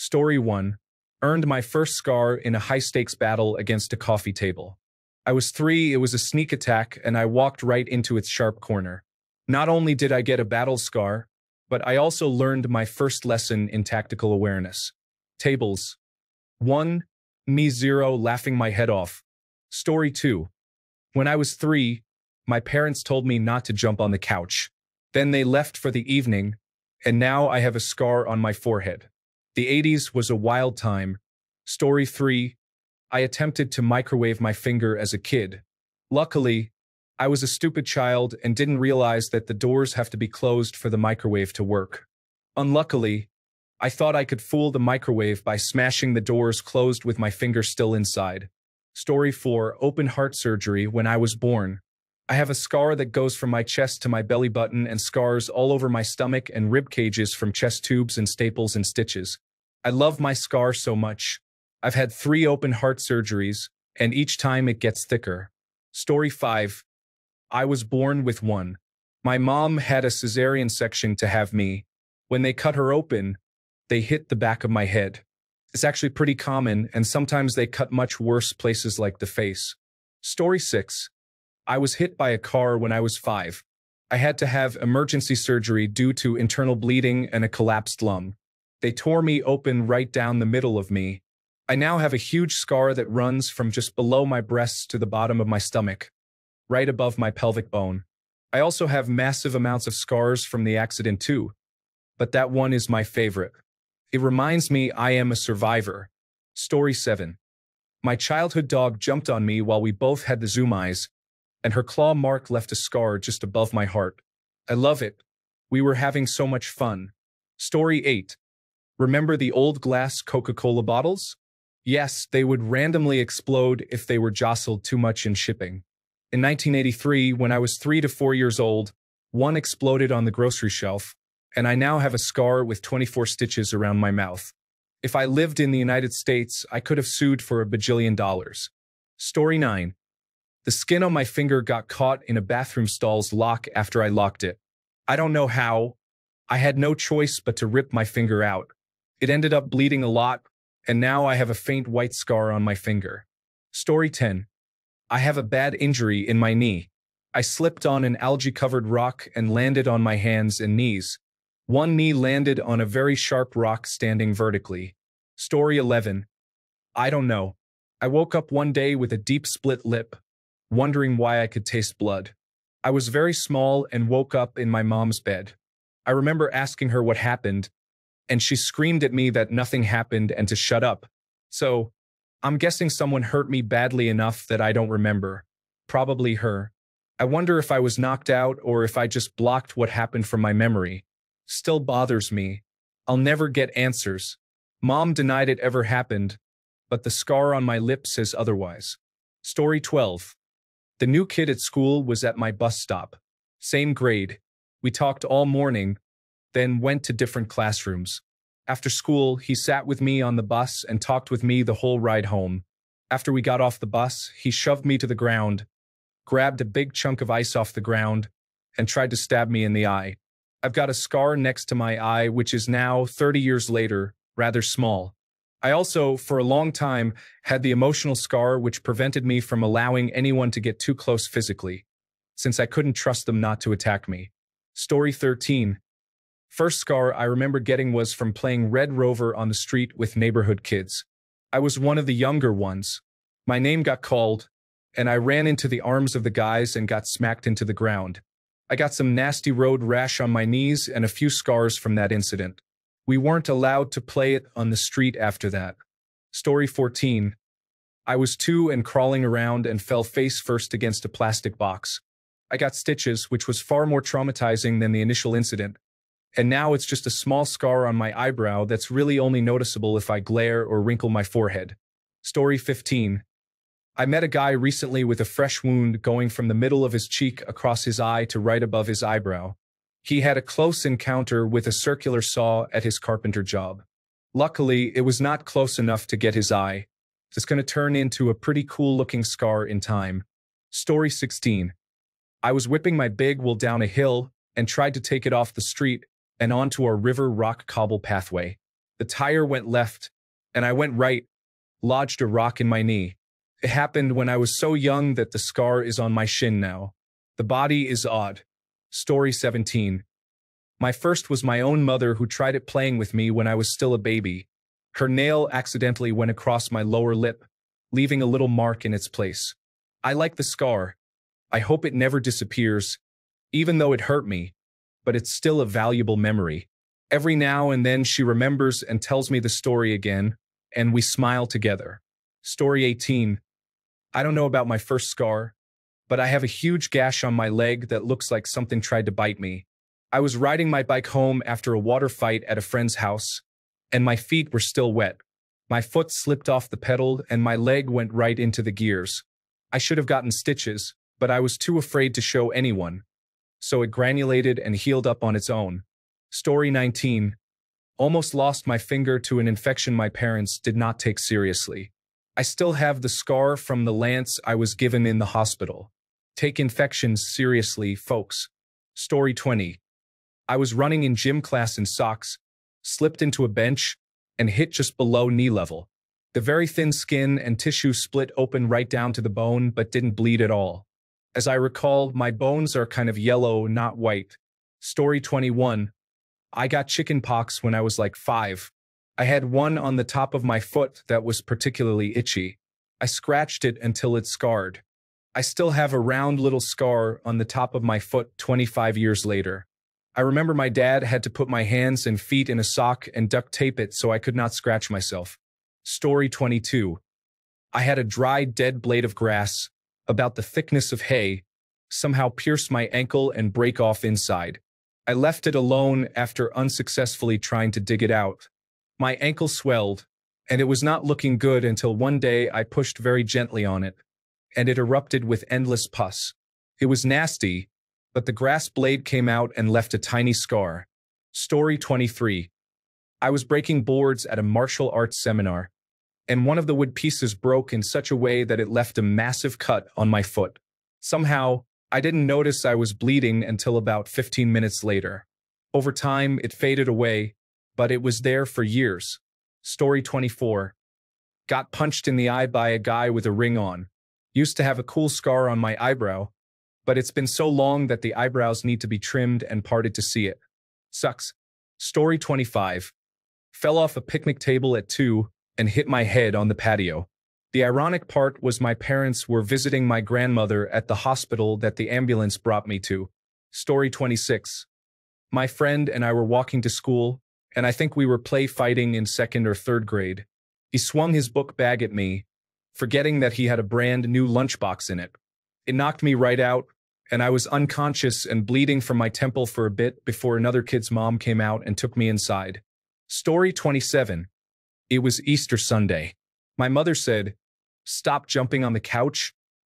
Story 1. Earned my first scar in a high-stakes battle against a coffee table. I was 3, it was a sneak attack, and I walked right into its sharp corner. Not only did I get a battle scar, but I also learned my first lesson in tactical awareness. Tables. 1. Me 0 laughing my head off. Story 2. When I was 3, my parents told me not to jump on the couch. Then they left for the evening, and now I have a scar on my forehead. The 80s was a wild time. Story 3. I attempted to microwave my finger as a kid. Luckily, I was a stupid child and didn't realize that the doors have to be closed for the microwave to work. Unluckily, I thought I could fool the microwave by smashing the doors closed with my finger still inside. Story 4. Open heart surgery when I was born. I have a scar that goes from my chest to my belly button and scars all over my stomach and rib cages from chest tubes and staples and stitches. I love my scar so much. I've had 3 open heart surgeries, and each time it gets thicker. Story 5. I was born with one. My mom had a cesarean section to have me. When they cut her open, they hit the back of my head. It's actually pretty common, and sometimes they cut much worse places like the face. Story 6. I was hit by a car when I was 5. I had to have emergency surgery due to internal bleeding and a collapsed lung. They tore me open right down the middle of me. I now have a huge scar that runs from just below my breasts to the bottom of my stomach, right above my pelvic bone. I also have massive amounts of scars from the accident too, but that one is my favorite. It reminds me I am a survivor. Story 7. My childhood dog jumped on me while we both had the zoom eyes, and her claw mark left a scar just above my heart. I love it. We were having so much fun. Story 8. Remember the old glass Coca-Cola bottles? Yes, they would randomly explode if they were jostled too much in shipping. In 1983, when I was 3 to 4 years old, one exploded on the grocery shelf, and I now have a scar with 24 stitches around my mouth. If I lived in the United States, I could have sued for $1 billion. Story 9. The skin on my finger got caught in a bathroom stall's lock after I locked it. I don't know how. I had no choice but to rip my finger out. It ended up bleeding a lot, and now I have a faint white scar on my finger. Story 10. I have a bad injury in my knee. I slipped on an algae-covered rock and landed on my hands and knees. One knee landed on a very sharp rock standing vertically. Story 11. I don't know. I woke up one day with a deep split lip, wondering why I could taste blood. I was very small and woke up in my mom's bed. I remember asking her what happened, and she screamed at me that nothing happened and to shut up. So, I'm guessing someone hurt me badly enough that I don't remember. Probably her. I wonder if I was knocked out or if I just blocked what happened from my memory. Still bothers me. I'll never get answers. Mom denied it ever happened, but the scar on my lip says otherwise. Story 12. The new kid at school was at my bus stop. Same grade. We talked all morning, then went to different classrooms. After school, he sat with me on the bus and talked with me the whole ride home. After we got off the bus, he shoved me to the ground, grabbed a big chunk of ice off the ground, and tried to stab me in the eye. I've got a scar next to my eye, which is now, 30 years later, rather small. I also, for a long time, had the emotional scar which prevented me from allowing anyone to get too close physically, since I couldn't trust them not to attack me. Story 13. First scar I remember getting was from playing Red Rover on the street with neighborhood kids. I was one of the younger ones. My name got called, and I ran into the arms of the guys and got smacked into the ground. I got some nasty road rash on my knees and a few scars from that incident. We weren't allowed to play it on the street after that. Story 14. I was 2 and crawling around and fell face first against a plastic box. I got stitches, which was far more traumatizing than the initial incident. And now it's just a small scar on my eyebrow that's really only noticeable if I glare or wrinkle my forehead. Story 15. I met a guy recently with a fresh wound going from the middle of his cheek across his eye to right above his eyebrow. He had a close encounter with a circular saw at his carpenter job. Luckily, it was not close enough to get his eye. It's going to turn into a pretty cool-looking scar in time. Story 16. I was whipping my big wheel down a hill and tried to take it off the street and onto our river rock cobble pathway. The tire went left, and I went right, lodged a rock in my knee. It happened when I was so young that the scar is on my shin now. The body is odd. Story 17. My first was my own mother who tried it playing with me when I was still a baby. Her nail accidentally went across my lower lip, leaving a little mark in its place. I like the scar. I hope it never disappears, even though it hurt me, but it's still a valuable memory. Every now and then she remembers and tells me the story again, and we smile together. Story 18. I don't know about my first scar, but I have a huge gash on my leg that looks like something tried to bite me. I was riding my bike home after a water fight at a friend's house, and my feet were still wet. My foot slipped off the pedal and my leg went right into the gears. I should have gotten stitches, but I was too afraid to show anyone, so it granulated and healed up on its own. Story 19. Almost lost my finger to an infection my parents did not take seriously. I still have the scar from the lance I was given in the hospital. Take infections seriously, folks. Story 20. I was running in gym class in socks, slipped into a bench, and hit just below knee level. The very thin skin and tissue split open right down to the bone but didn't bleed at all. As I recall, my bones are kind of yellow, not white. Story 21. I got chicken pox when I was like 5. I had one on the top of my foot that was particularly itchy. I scratched it until it scarred. I still have a round little scar on the top of my foot 25 years later. I remember my dad had to put my hands and feet in a sock and duct tape it so I could not scratch myself. Story 22. I had a dry, dead blade of grass, about the thickness of hay, somehow pierce my ankle and break off inside. I left it alone after unsuccessfully trying to dig it out. My ankle swelled, and it was not looking good until one day I pushed very gently on it, and it erupted with endless pus. It was nasty, but the grass blade came out and left a tiny scar. Story 23. I was breaking boards at a martial arts seminar, and one of the wood pieces broke in such a way that it left a massive cut on my foot. Somehow, I didn't notice I was bleeding until about 15 minutes later. Over time, it faded away, but it was there for years. Story 24. Got punched in the eye by a guy with a ring on. Used to have a cool scar on my eyebrow, but it's been so long that the eyebrows need to be trimmed and parted to see it. Sucks. Story 25. Fell off a picnic table at 2 and hit my head on the patio. The ironic part was my parents were visiting my grandmother at the hospital that the ambulance brought me to. Story 26. My friend and I were walking to school, and I think we were play fighting in 2nd or 3rd grade. He swung his book bag at me, forgetting that he had a brand new lunchbox in it. It knocked me right out, and I was unconscious and bleeding from my temple for a bit before another kid's mom came out and took me inside. Story 27. It was Easter Sunday. My mother said, "Stop jumping on the couch,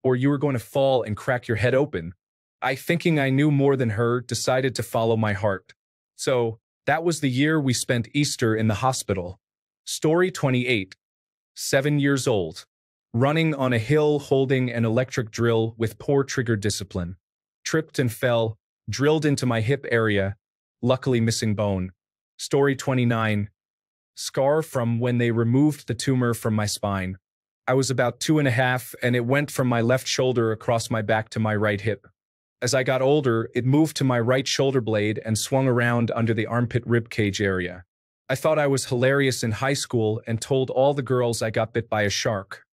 or you are going to fall and crack your head open." I, thinking I knew more than her, decided to follow my heart. So, that was the year we spent Easter in the hospital. Story 28. 7 years old. Running on a hill holding an electric drill with poor trigger discipline. Tripped and fell, drilled into my hip area, luckily missing bone. Story 29. Scar from when they removed the tumor from my spine. I was about 2.5 and it went from my left shoulder across my back to my right hip. As I got older, it moved to my right shoulder blade and swung around under the armpit ribcage area. I thought I was hilarious in high school and told all the girls I got bit by a shark.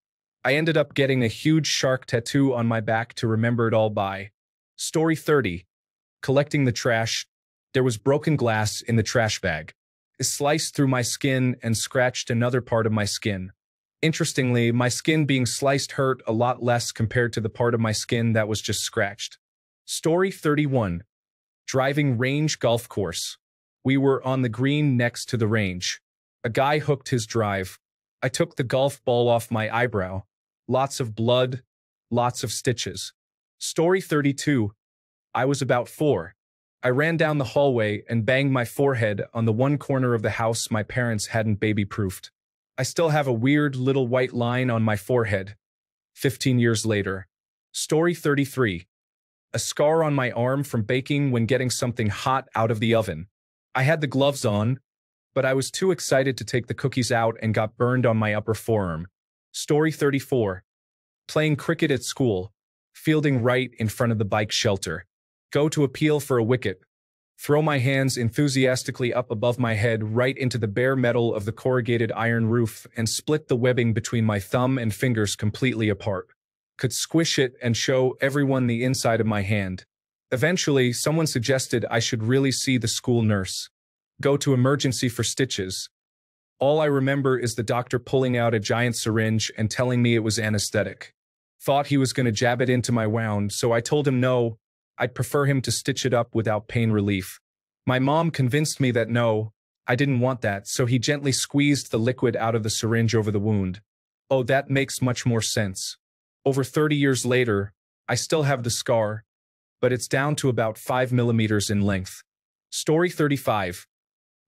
I ended up getting a huge shark tattoo on my back to remember it all by. Story 30. Collecting the trash. There was broken glass in the trash bag. It sliced through my skin and scratched another part of my skin. Interestingly, my skin being sliced hurt a lot less compared to the part of my skin that was just scratched. Story 31. Driving range golf course. We were on the green next to the range. A guy hooked his drive. I took the golf ball off my eyebrow. Lots of blood, lots of stitches. Story 32. I was about 4. I ran down the hallway and banged my forehead on the one corner of the house my parents hadn't baby-proofed. I still have a weird little white line on my forehead. 15 years later. Story 33. A scar on my arm from baking when getting something hot out of the oven. I had the gloves on, but I was too excited to take the cookies out and got burned on my upper forearm. Story 34. Playing cricket at school. Fielding right in front of the bike shelter. Go to appeal for a wicket. Throw my hands enthusiastically up above my head right into the bare metal of the corrugated iron roof and split the webbing between my thumb and fingers completely apart. Could squish it and show everyone the inside of my hand. Eventually, someone suggested I should really see the school nurse. Go to emergency for stitches. All I remember is the doctor pulling out a giant syringe and telling me it was anesthetic. Thought he was going to jab it into my wound, so I told him no, I'd prefer him to stitch it up without pain relief. My mom convinced me that no, I didn't want that, so he gently squeezed the liquid out of the syringe over the wound. Oh, that makes much more sense. Over 30 years later, I still have the scar, but it's down to about 5 millimeters in length. Story 35.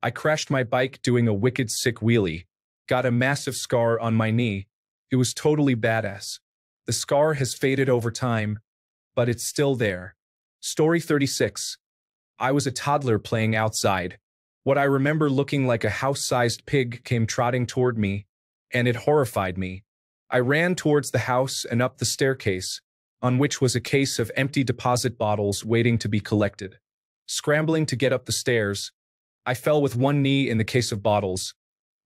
I crashed my bike doing a wicked sick wheelie. Got a massive scar on my knee. It was totally badass. The scar has faded over time, but it's still there. Story 36. I was a toddler playing outside. What I remember looking like a house-sized pig came trotting toward me, and it horrified me. I ran towards the house and up the staircase, on which was a case of empty deposit bottles waiting to be collected. Scrambling to get up the stairs, I fell with one knee in the case of bottles,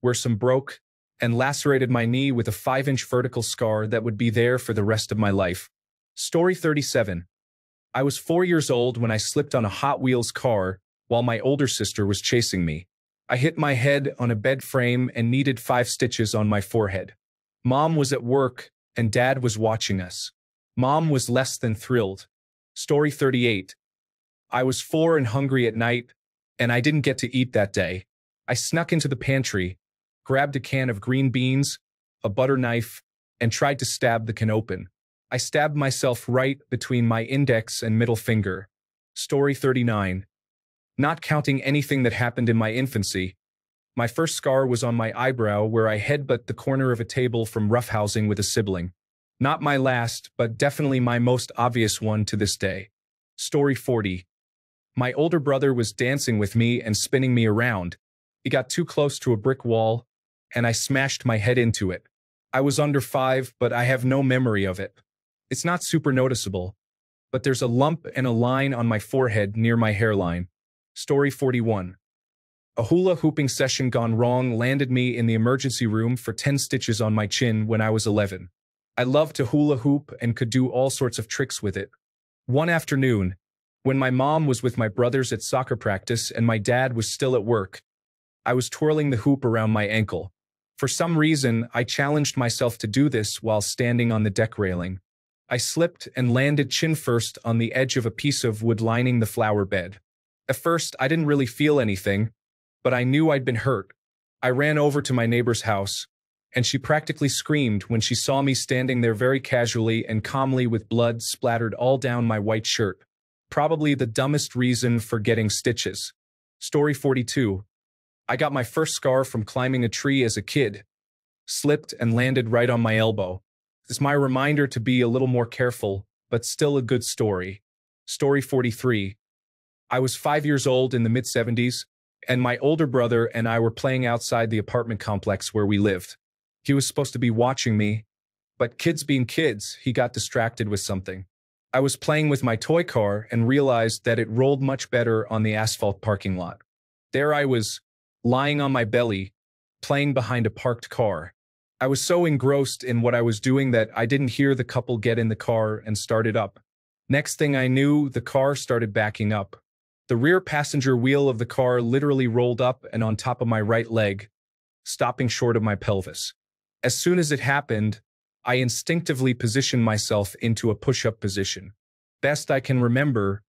where some broke, and lacerated my knee with a 5-inch vertical scar that would be there for the rest of my life. Story 37. I was 4 years old when I slipped on a Hot Wheels car while my older sister was chasing me. I hit my head on a bed frame and needed 5 stitches on my forehead. Mom was at work, and Dad was watching us. Mom was less than thrilled. Story 38. I was 4 and hungry at night, and I didn't get to eat that day. I snuck into the pantry, grabbed a can of green beans, a butter knife, and tried to stab the can open. I stabbed myself right between my index and middle finger. Story 39. Not counting anything that happened in my infancy, my first scar was on my eyebrow where I headbutt the corner of a table from roughhousing with a sibling. Not my last, but definitely my most obvious one to this day. Story 40. My older brother was dancing with me and spinning me around. He got too close to a brick wall, and I smashed my head into it. I was under 5, but I have no memory of it. It's not super noticeable, but there's a lump and a line on my forehead near my hairline. Story 41. A hula hooping session gone wrong landed me in the emergency room for 10 stitches on my chin when I was 11. I loved to hula hoop and could do all sorts of tricks with it. One afternoon, when my mom was with my brothers at soccer practice and my dad was still at work, I was twirling the hoop around my ankle. For some reason, I challenged myself to do this while standing on the deck railing. I slipped and landed chin first on the edge of a piece of wood lining the flower bed. At first, I didn't really feel anything, but I knew I'd been hurt. I ran over to my neighbor's house, and she practically screamed when she saw me standing there very casually and calmly with blood splattered all down my white shirt. Probably the dumbest reason for getting stitches. Story 42. I got my first scar from climbing a tree as a kid. Slipped and landed right on my elbow. It's my reminder to be a little more careful, but still a good story. Story 43. I was 5 years old in the mid-70s, and my older brother and I were playing outside the apartment complex where we lived. He was supposed to be watching me, but kids being kids, he got distracted with something. I was playing with my toy car and realized that it rolled much better on the asphalt parking lot. There I was, lying on my belly, playing behind a parked car. I was so engrossed in what I was doing that I didn't hear the couple get in the car and start it up. Next thing I knew, the car started backing up. The rear passenger wheel of the car literally rolled up and on top of my right leg, stopping short of my pelvis. As soon as it happened, I instinctively positioned myself into a push-up position. Best I can remember,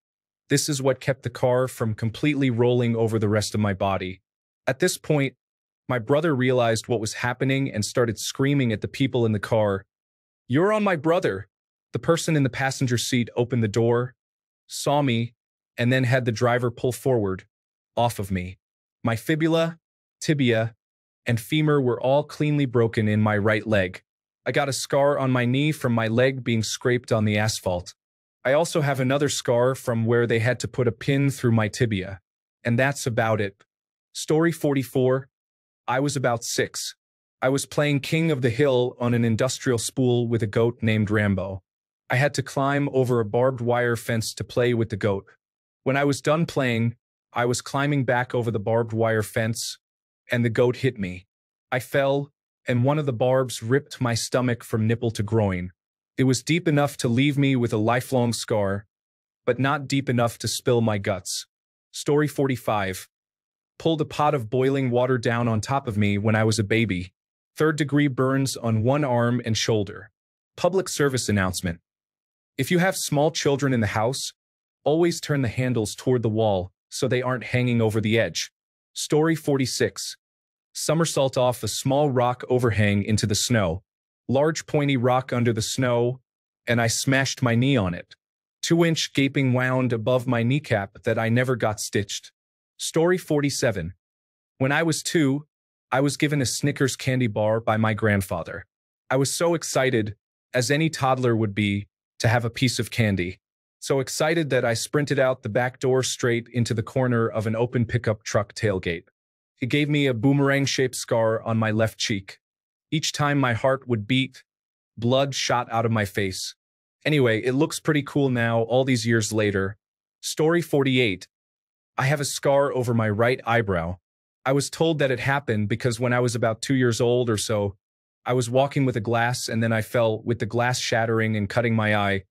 this is what kept the car from completely rolling over the rest of my body. At this point, my brother realized what was happening and started screaming at the people in the car. "You're on my brother!" The person in the passenger seat opened the door, saw me, and then had the driver pull forward, off of me. My fibula, tibia, and femur were all cleanly broken in my right leg. I got a scar on my knee from my leg being scraped on the asphalt. I also have another scar from where they had to put a pin through my tibia. And that's about it. Story 44. I was about 6. I was playing King of the Hill on an industrial spool with a goat named Rambo. I had to climb over a barbed wire fence to play with the goat. When I was done playing, I was climbing back over the barbed wire fence, and the goat hit me. I fell, and one of the barbs ripped my stomach from nipple to groin. It was deep enough to leave me with a lifelong scar, but not deep enough to spill my guts. Story 45. Pulled a pot of boiling water down on top of me when I was a baby. 3rd-degree burns on one arm and shoulder. Public service announcement. If you have small children in the house, always turn the handles toward the wall so they aren't hanging over the edge. Story 46. Somersault off a small rock overhang into the snow. Large pointy rock under the snow, and I smashed my knee on it. 2-inch gaping wound above my kneecap that I never got stitched. Story 47. When I was 2, I was given a Snickers candy bar by my grandfather. I was so excited, as any toddler would be, to have a piece of candy. So excited that I sprinted out the back door straight into the corner of an open pickup truck tailgate. It gave me a boomerang-shaped scar on my left cheek. Each time my heart would beat, blood shot out of my face. Anyway, it looks pretty cool now, all these years later. Story 48. I have a scar over my right eyebrow. I was told that it happened because when I was about 2 years old or so, I was walking with a glass and then I fell with the glass shattering and cutting my eye,